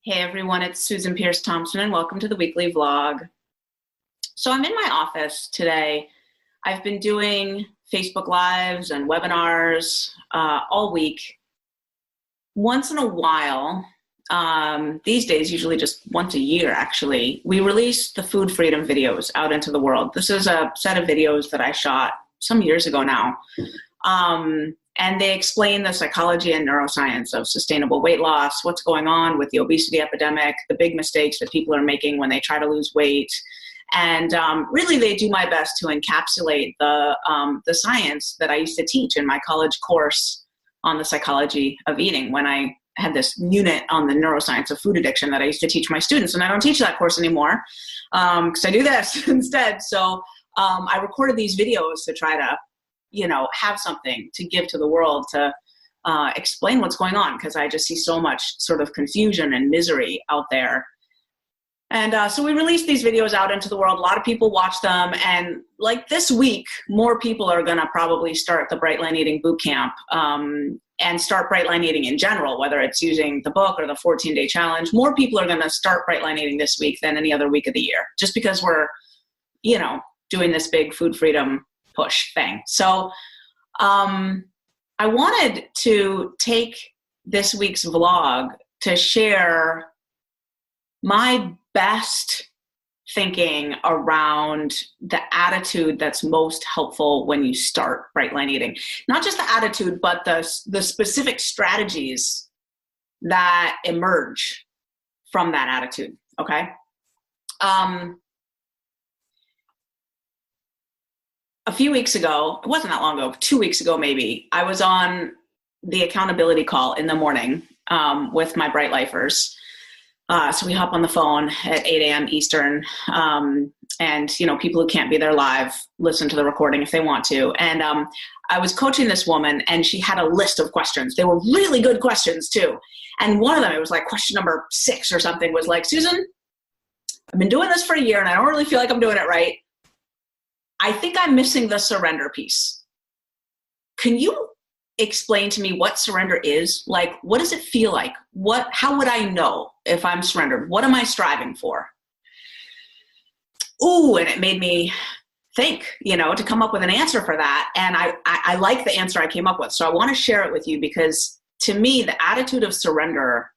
Hey everyone, it's Susan Pierce Thompson and welcome to the weekly vlog. So I'm in my office today. I've been doing Facebook Lives and webinars all week. Once in a while, these days, usually just once a year actually, we release the food freedom videos out into the world. This is a set of videos that I shot some years ago now. And they explain the psychology and neuroscience of sustainable weight loss, what's going on with the obesity epidemic, the big mistakes that people are making when they try to lose weight. And really, they do my best to encapsulate the science that I used to teach in my college course on the psychology of eating when I had this unit on the neuroscience of food addiction that I used to teach my students. And I don't teach that course anymore because I do this instead. So I recorded these videos to try to have something to give to the world to explain what's going on, because I just see so much sort of confusion and misery out there. And so we released these videos out into the world. A lot of people watch them. And like this week, more people are going to probably start the Bright Line Eating Bootcamp and start Bright Line Eating in general, whether it's using the book or the 14-day challenge. More people are going to start Bright Line Eating this week than any other week of the year, just because we're, doing this big food freedom push thing. So I wanted to take this week's vlog to share my best thinking around the attitude that's most helpful when you start Bright Line Eating. Not just the attitude, but the specific strategies that emerge from that attitude, okay? A few weeks ago, it wasn't that long ago, 2 weeks ago maybe, I was on the accountability call in the morning with my Bright Lifers. So we hop on the phone at 8 a.m. Eastern, and people who can't be there live listen to the recording if they want to. And I was coaching this woman, and she had a list of questions. They were really good questions too. And one of them, it was like question number 6 or something, was like, Susan, I've been doing this for a year and I don't really feel like I'm doing it right. I think I'm missing the surrender piece. Can you explain to me what surrender is? Like, what does it feel like? How would I know if I'm surrendered? What am I striving for? Ooh, and it made me think, to come up with an answer for that. And I like the answer I came up with. So I want to share it with you, because to me, the attitude of surrender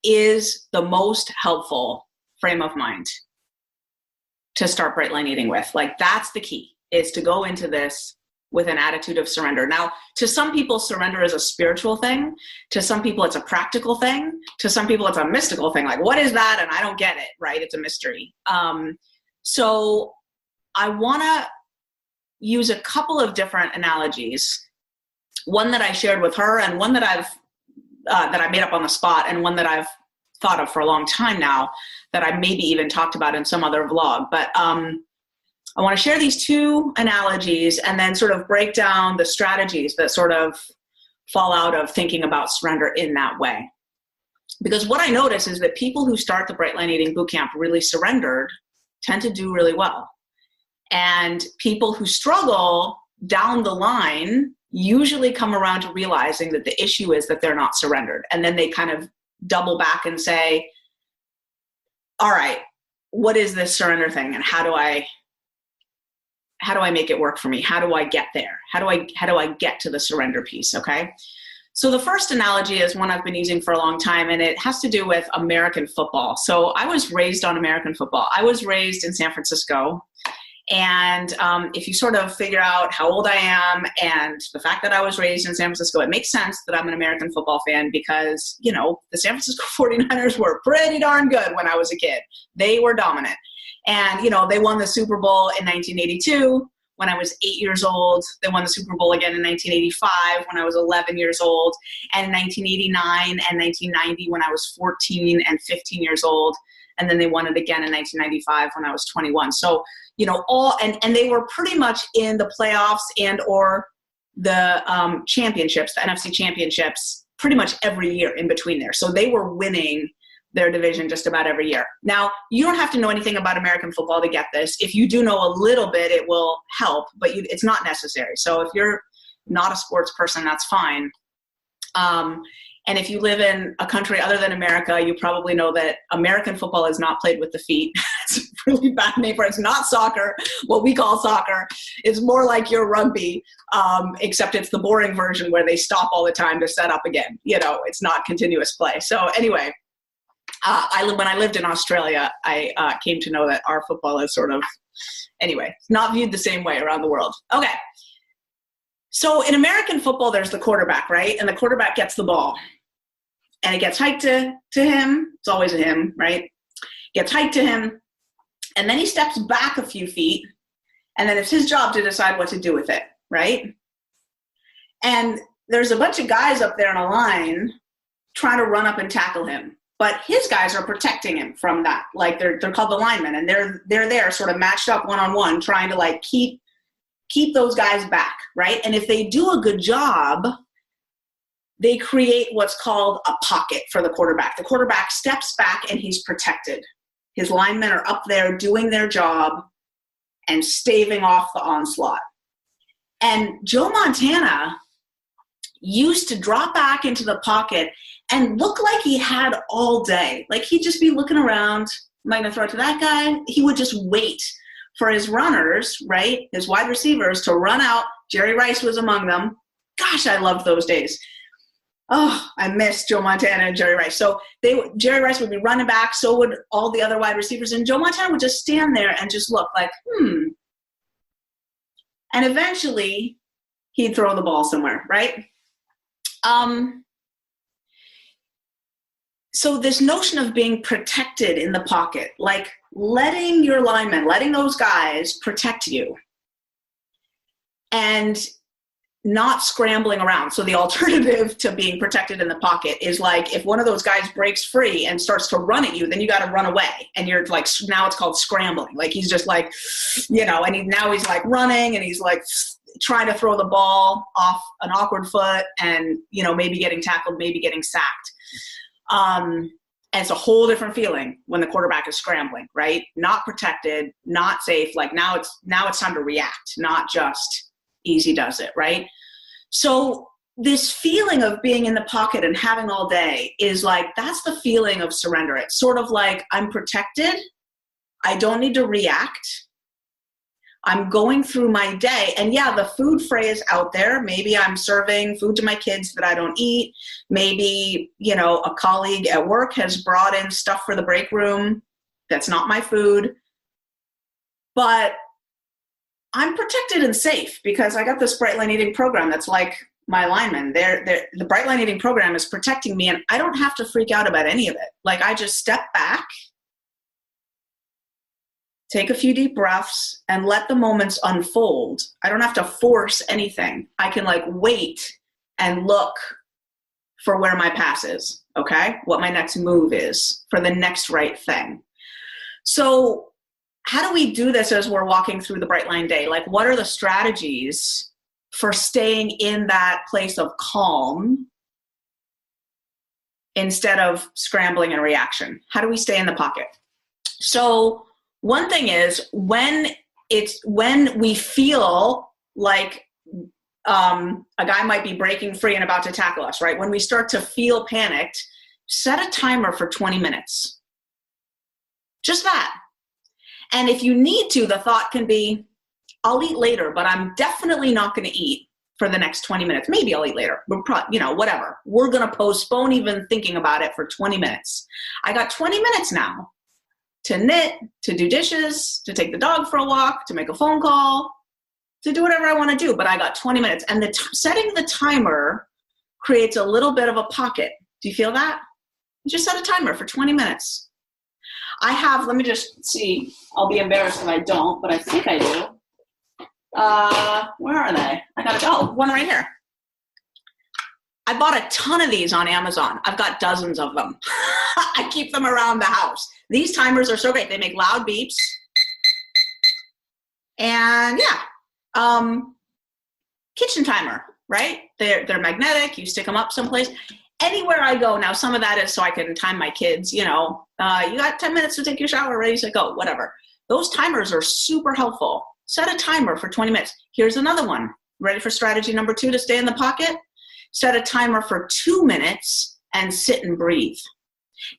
is the most helpful frame of mind to start Bright Line Eating with. Like, that's the key, is to go into this with an attitude of surrender. Now, to some people, surrender is a spiritual thing. To some people, it's a practical thing. To some people, it's a mystical thing. Like, what is that? And I don't get it, right? It's a mystery. So I want to use a couple of different analogies. One that I shared with her, and one that I made up on the spot, and one that I've thought of for a long time now, that I maybe even talked about in some other vlog. But I want to share these two analogies and then sort of break down the strategies that sort of fall out of thinking about surrender in that way. Because what I notice is that people who start the Bright Line Eating Bootcamp really surrendered tend to do really well. And people who struggle down the line usually come around to realizing that the issue is that they're not surrendered. And then they kind of double back and say, all right, what is this surrender thing? And how do I make it work for me? How do I get there? How do I get to the surrender piece? Okay. So the first analogy is one I've been using for a long time, and it has to do with American football. So I was raised on American football. I was raised in San Francisco. And if you sort of figure out how old I am and the fact that I was raised in San Francisco, it makes sense that I'm an American football fan, because, the San Francisco 49ers were pretty darn good when I was a kid. They were dominant. And, they won the Super Bowl in 1982 when I was 8 years old. They won the Super Bowl again in 1985 when I was 11 years old. And in 1989 and 1990 when I was 14 and 15 years old. And then they won it again in 1995 when I was 21. So, and they were pretty much in the playoffs and or the championships, the NFC championships, pretty much every year in between there. So they were winning their division just about every year. Now, you don't have to know anything about American football to get this. If you do know a little bit, it will help, but it's not necessary. So if you're not a sports person, that's fine. And if you live in a country other than America, you probably know that American football is not played with the feet. It's a really bad name for it. It's not soccer, what we call soccer. It's more like your rugby, except it's the boring version where they stop all the time to set up again. You know, it's not continuous play. So anyway, when I lived in Australia, I came to know that our football is sort of, anyway, not viewed the same way around the world. Okay. So in American football, there's the quarterback, right? And the quarterback gets the ball. And it gets hiked to him. It's always a him, right? Gets hiked to him. And then he steps back a few feet. And then it's his job to decide what to do with it, right? And there's a bunch of guys up there in a line trying to run up and tackle him. But his guys are protecting him from that. Like they're called the linemen. And they're there sort of matched up one-on-one trying to like keep those guys back, right? And if they do a good job, they create what's called a pocket for the quarterback. The quarterback steps back and he's protected. His linemen are up there doing their job and staving off the onslaught. And Joe Montana used to drop back into the pocket and look like he had all day. Like he'd just be looking around, am I going to throw it to that guy? He would just wait for his runners, right, his wide receivers to run out. Jerry Rice was among them. Gosh, I loved those days. Oh, I miss Joe Montana and Jerry Rice. So Jerry Rice would be running back, so would all the other wide receivers, and Joe Montana would just stand there and just look like, And eventually, he'd throw the ball somewhere, right? So this notion of being protected in the pocket, like letting your linemen, letting those guys protect you, and not scrambling around. So the alternative to being protected in the pocket is like if one of those guys breaks free and starts to run at you, then you got to run away. And you're like, now it's called scrambling. Like he's just like, and now he's like running and he's like trying to throw the ball off an awkward foot and, maybe getting tackled, maybe getting sacked. And it's a whole different feeling when the quarterback is scrambling, right? Not protected, not safe. Like now it's time to react, not just easy does it, right? So this feeling of being in the pocket and having all day is like, that's the feeling of surrender. It's sort of like I'm protected. I don't need to react. I'm going through my day. And yeah, the food fray is out there. Maybe I'm serving food to my kids that I don't eat. Maybe, a colleague at work has brought in stuff for the break room that's not my food. But I'm protected and safe because I got this Brightline Eating program that's like my linemen. The Brightline Eating program is protecting me, and I don't have to freak out about any of it. Like I just step back, take a few deep breaths, and let the moments unfold. I don't have to force anything. I can wait and look for where my pass is, okay? What my next move is for the next right thing. So how do we do this as we're walking through the Brightline day? Like, what are the strategies for staying in that place of calm instead of scrambling and reaction? How do we stay in the pocket? So one thing is when we feel like a guy might be breaking free and about to tackle us, right? When we start to feel panicked, set a timer for 20 minutes. Just that. And if you need to, the thought can be, I'll eat later, but I'm definitely not going to eat for the next 20 minutes. Maybe I'll eat later, but whatever. We're going to postpone even thinking about it for 20 minutes. I got 20 minutes now to knit, to do dishes, to take the dog for a walk, to make a phone call, to do whatever I want to do. But I got 20 minutes. And setting the timer creates a little bit of a pocket. Do you feel that? You just set a timer for 20 minutes. let me just see. I'll be embarrassed if I don't, but I think I do. Where are they? One right here. I bought a ton of these on Amazon. I've got dozens of them. I keep them around the house. These timers are so great. They make loud beeps. And yeah, kitchen timer, right? They're magnetic. You stick them up someplace. Anywhere I go now, some of that is so I can time my kids, you got 10 minutes to take your shower, ready to go, whatever. Those timers are super helpful. Set a timer for 20 minutes. Here's another one. Ready for strategy number 2 to stay in the pocket? Set a timer for 2 minutes and sit and breathe.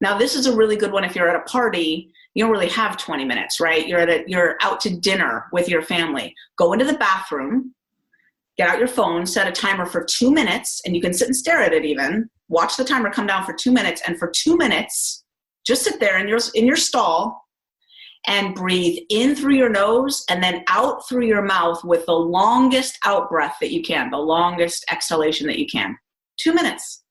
Now, this is a really good one if you're at a party. You don't really have 20 minutes, right? You're out to dinner with your family. Go into the bathroom, get out your phone, set a timer for 2 minutes, and you can sit and stare at it even. Watch the timer come down for 2 minutes, and for 2 minutes, just sit there in your stall and breathe in through your nose and then out through your mouth with the longest out breath that you can, the longest exhalation that you can. 2 minutes.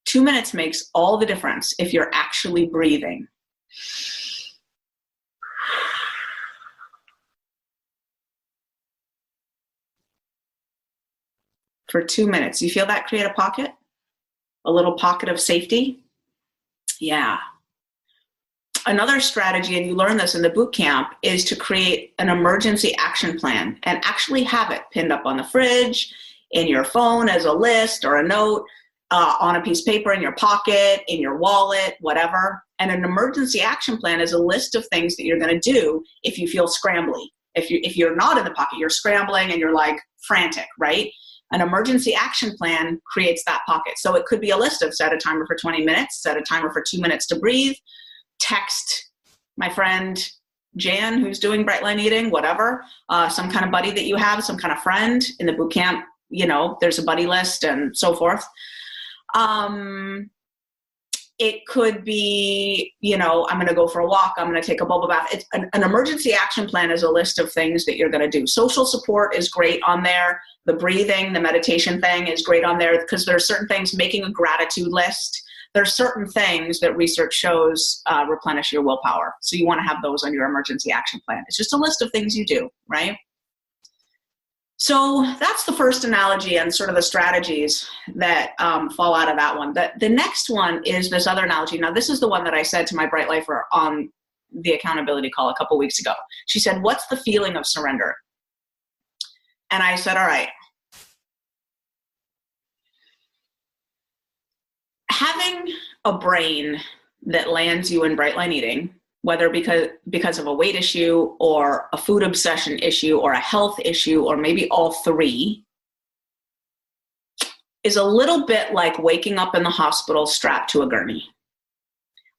2 minutes makes all the difference if you're actually breathing. For 2 minutes. You feel that create a pocket? A little pocket of safety? Yeah. Another strategy, and you learn this in the boot camp, is to create an emergency action plan and actually have it pinned up on the fridge, in your phone as a list or a note, on a piece of paper in your pocket, in your wallet, whatever. And an emergency action plan is a list of things that you're going to do if you feel scrambly. If you're not in the pocket, you're scrambling and you're like frantic, right? An emergency action plan creates that pocket. So it could be a list of set a timer for 20 minutes, set a timer for 2 minutes to breathe, text my friend Jan, who's doing Bright Line Eating, whatever, some kind of buddy that you have, some kind of friend in the boot camp, there's a buddy list and so forth. It could be, I'm going to go for a walk. I'm going to take a bubble bath. It's an emergency action plan is a list of things that you're going to do. Social support is great on there. The breathing, the meditation thing is great on there because there are certain things, making a gratitude list. There are certain things that research shows replenish your willpower. So you want to have those on your emergency action plan. It's just a list of things you do, right? So that's the first analogy and sort of the strategies that fall out of that one. The next one is this other analogy. Now, this is the one that I said to my Bright Lifer on the accountability call a couple weeks ago. She said, what's the feeling of surrender? And I said, all right. Having a brain that lands you in Bright Line Eating, whether because of a weight issue or a food obsession issue or a health issue or maybe all three, is a little bit like waking up in the hospital strapped to a gurney.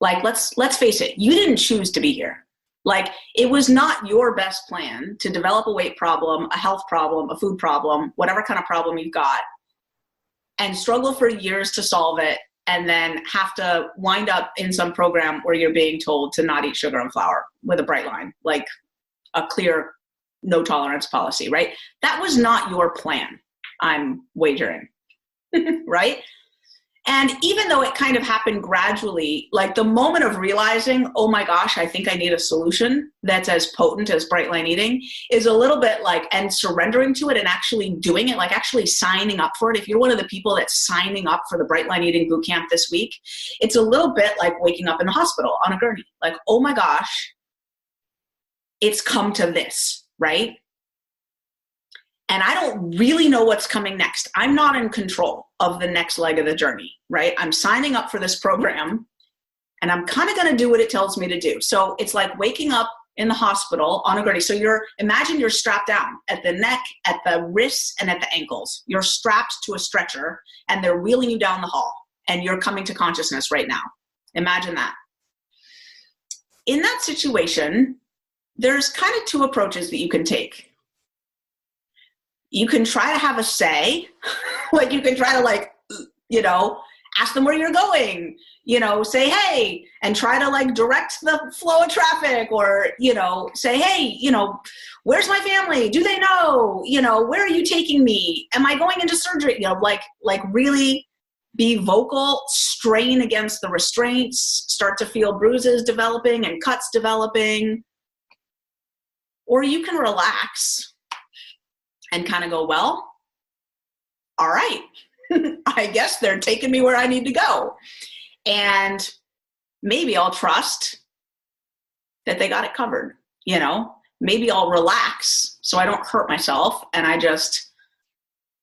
Like, let's face it, you didn't choose to be here. Like, it was not your best plan to develop a weight problem, a health problem, a food problem, whatever kind of problem you've got, and struggle for years to solve it, and then have to wind up in some program where you're being told to not eat sugar and flour with a bright line, like a clear no tolerance policy, right? That was not your plan, I'm wagering, right? And even though it kind of happened gradually, like the moment of realizing, oh my gosh, I think I need a solution that's as potent as Bright Line Eating is a little bit like, and surrendering to it and actually doing it, like actually signing up for it. If you're one of the people that's signing up for the Bright Line Eating Bootcamp this week, it's a little bit like waking up in the hospital on a gurney. Like, oh my gosh, it's come to this, right? And I don't really know what's coming next. I'm not in control of the next leg of the journey, right? I'm signing up for this program and I'm kind of going to do what it tells me to do. So it's like waking up in the hospital on a gurney. So imagine you're strapped down at the neck, at the wrists, and at the ankles. You're strapped to a stretcher and they're wheeling you down the hall and you're coming to consciousness right now. Imagine that. In that situation, there's kind of two approaches that you can take. You can try to have a say, like you can try to ask them where you're going, say, hey, and try to direct the flow of traffic or, say, hey, where's my family? Do they know, where are you taking me? Am I going into surgery? Really be vocal, strain against the restraints, start to feel bruises developing and cuts developing. Or you can relax and kind of go, well, all right, I guess they're taking me where I need to go. And maybe I'll trust that they got it covered, Maybe I'll relax so I don't hurt myself and I just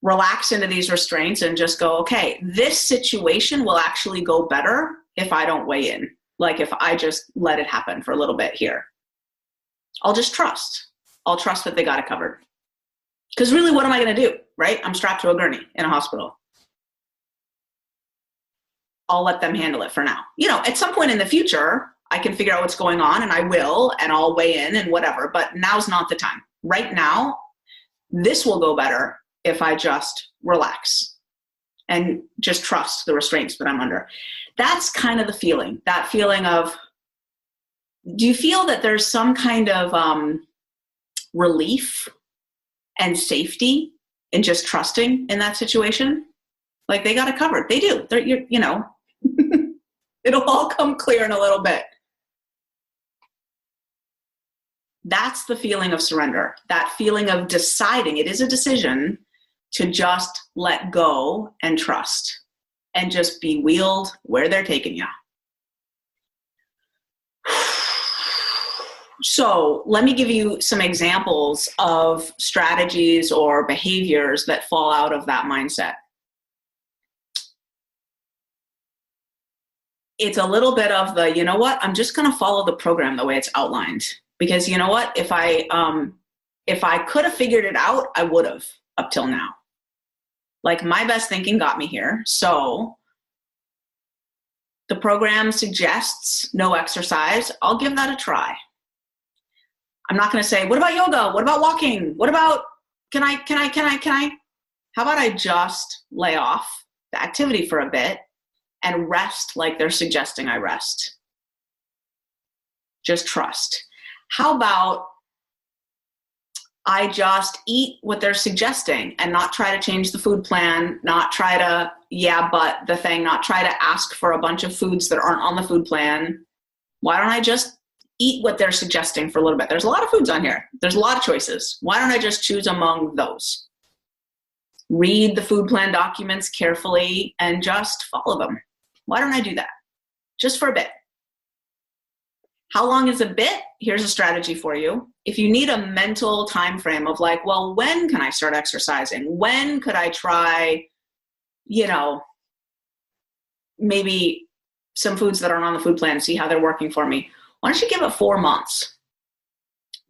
relax into these restraints and just go, okay, this situation will actually go better if I don't weigh in. Like if I just let it happen for a little bit here. I'll just trust. I'll trust that they got it covered. Because really, what am I going to do, right? I'm strapped to a gurney in a hospital. I'll let them handle it for now. At some point in the future, I can figure out what's going on, and I will, and I'll weigh in and whatever, but now's not the time. Right now, this will go better if I just relax and just trust the restraints that I'm under. That's kind of the feeling, that feeling of, do you feel that there's some kind of relief and safety in just trusting in that situation? Like, they got it covered. They do. It'll all come clear in a little bit. That's the feeling of surrender. That feeling of deciding, it is a decision to just let go and trust and just be wheeled where they're taking you. So let me give you some examples of strategies or behaviors that fall out of that mindset. It's a little bit of the, you know what, I'm just going to follow the program the way it's outlined. Because you know what, if I could have figured it out, I would have up till now. Like, my best thinking got me here. So the program suggests no exercise. I'll give that a try. I'm not going to say, what about yoga? What about walking? What about, can I? How about I just lay off the activity for a bit and rest like they're suggesting I rest? Just trust. How about I just eat what they're suggesting and not try to change the food plan, not try to, not try to ask for a bunch of foods that aren't on the food plan. Why don't I just eat what they're suggesting for a little bit? There's a lot of foods on here. There's a lot of choices. Why don't I just choose among those? Read the food plan documents carefully and just follow them. Why don't I do that? Just for a bit. How long is a bit? Here's a strategy for you. If you need a mental time frame of like, well, when can I start exercising? When could I try, maybe some foods that aren't on the food plan and see how they're working for me? Why don't you give it 4 months?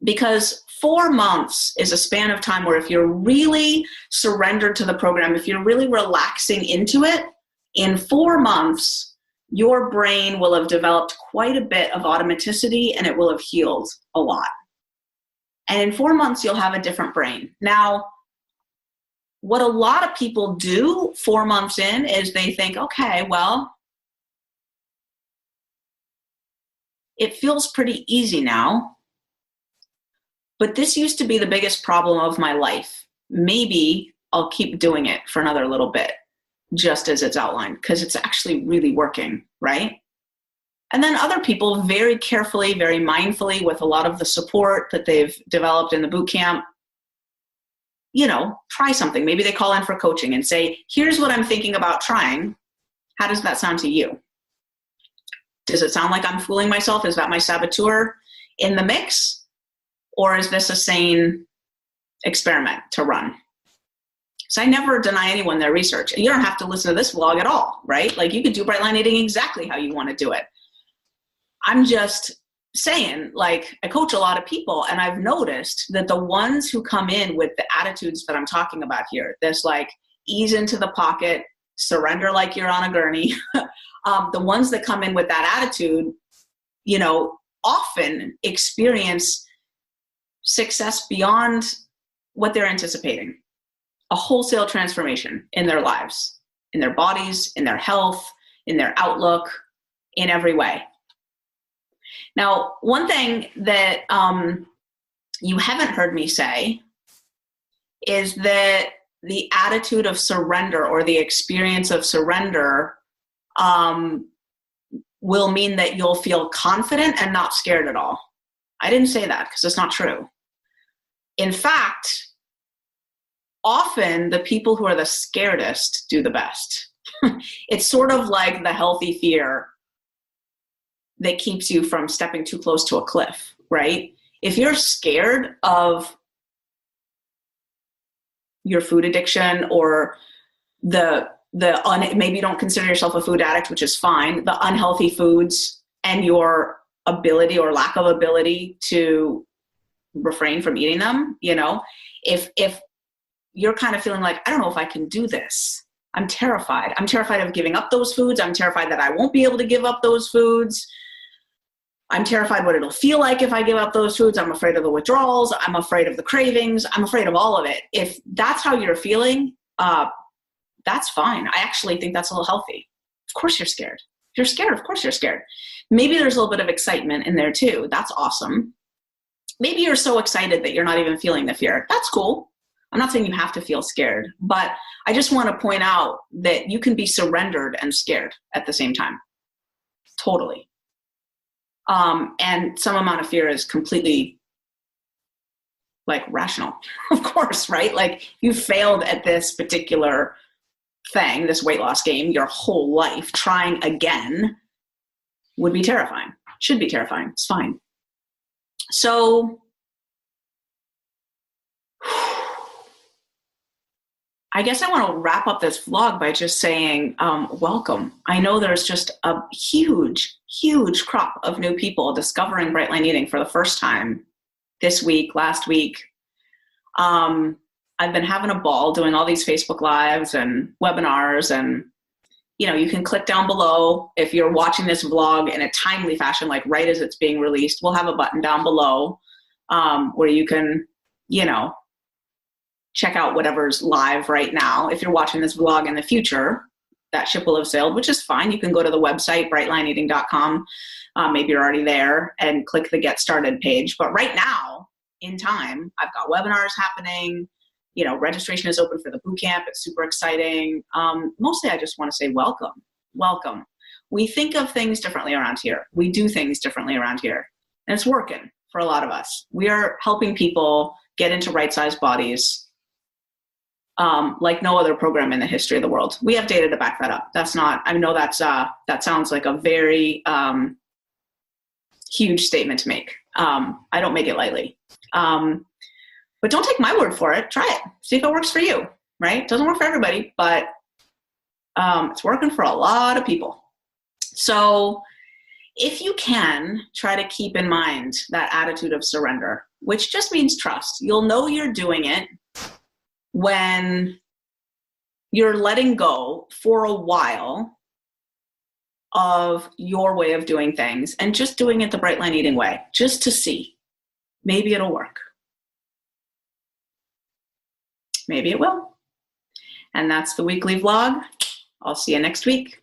Because 4 months is a span of time where if you're really surrendered to the program, if you're really relaxing into it, in 4 months, your brain will have developed quite a bit of automaticity and it will have healed a lot. And in 4 months, you'll have a different brain. Now, what a lot of people do 4 months in is they think, okay, well, it feels pretty easy now, but this used to be the biggest problem of my life. Maybe I'll keep doing it for another little bit, just as it's outlined, because it's actually really working, right? And then other people very carefully, very mindfully, with a lot of the support that they've developed in the boot camp, try something. Maybe they call in for coaching and say, here's what I'm thinking about trying. How does that sound to you? Does it sound like I'm fooling myself? Is that my saboteur in the mix? Or is this a sane experiment to run? So I never deny anyone their research. You don't have to listen to this vlog at all, right? Like, you could do Bright Line Eating exactly how you want to do it. I'm just saying, like, I coach a lot of people, and I've noticed that the ones who come in with the attitudes that I'm talking about here, this like ease into the pocket, surrender like you're on a gurney, the ones that come in with that attitude, often experience success beyond what they're anticipating. A wholesale transformation in their lives, in their bodies, in their health, in their outlook, in every way. Now, one thing that you haven't heard me say is that the attitude of surrender or the experience of surrender will mean that you'll feel confident and not scared at all. I didn't say that because it's not true. In fact, often the people who are the scaredest do the best. It's sort of like the healthy fear that keeps you from stepping too close to a cliff, right? If you're scared of your food addiction or maybe you don't consider yourself a food addict, which is fine, the unhealthy foods and your ability or lack of ability to refrain from eating them, if you're kind of feeling like, I don't know if I can do this, I'm terrified. I'm terrified of giving up those foods. I'm terrified that I won't be able to give up those foods. I'm terrified what it'll feel like if I give up those foods. I'm afraid of the withdrawals. I'm afraid of the cravings. I'm afraid of all of it. If that's how you're feeling, that's fine. I actually think that's a little healthy. Of course you're scared. If you're scared, of course you're scared. Maybe there's a little bit of excitement in there too. That's awesome. Maybe you're so excited that you're not even feeling the fear. That's cool. I'm not saying you have to feel scared, but I just want to point out that you can be surrendered and scared at the same time. Totally. And some amount of fear is completely like rational, of course, right? Like you failed at this particular thing, this weight loss game, your whole life. Trying again would be terrifying, should be terrifying. It's fine. So I guess I want to wrap up this vlog by just saying, welcome. I know there's just a huge, huge crop of new people discovering Bright Line Eating for the first time this week, last week. I've been having a ball doing all these Facebook Lives and webinars, and you can click down below if you're watching this vlog in a timely fashion, like right as it's being released. We'll have a button down below where you can, check out whatever's live right now. If you're watching this vlog in the future, that ship will have sailed, which is fine. You can go to the website, brightlineeating.com. Maybe you're already there and click the Get Started page. But right now, in time, I've got webinars happening. Registration is open for the bootcamp. It's super exciting. Mostly I just want to say welcome. Welcome. We think of things differently around here. We do things differently around here. And it's working for a lot of us. We are helping people get into right-sized bodies like no other program in the history of the world. We have data to back that up. That's not, I know that sounds like a very huge statement to make. I don't make it lightly. But don't take my word for it. Try it. See if it works for you, right? It doesn't work for everybody, but it's working for a lot of people. So if you can, try to keep in mind that attitude of surrender, which just means trust. You'll know you're doing it when you're letting go for a while of your way of doing things and just doing it the Bright Line Eating way, just to see. Maybe it'll work. Maybe it will. And that's the weekly vlog. I'll see you next week.